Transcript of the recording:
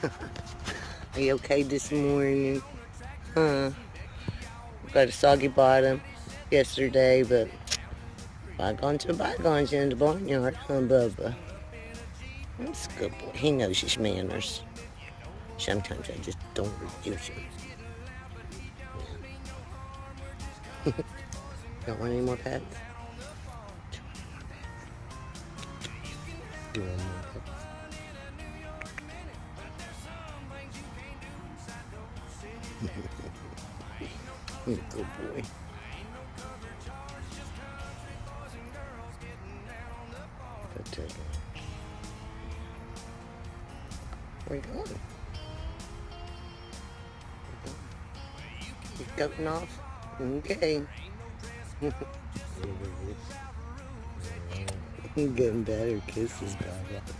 Are you okay this morning? Huh? Got a soggy bottom yesterday, but bygones are bygones in the barnyard, huh, Bubba? That's a good boy. He knows his manners. Sometimes I just don't use him. Don't want any more pets? You want more pets? You're a good boy. Go take it. Where you going? You goting off? Okay. Getting better kisses, Baba.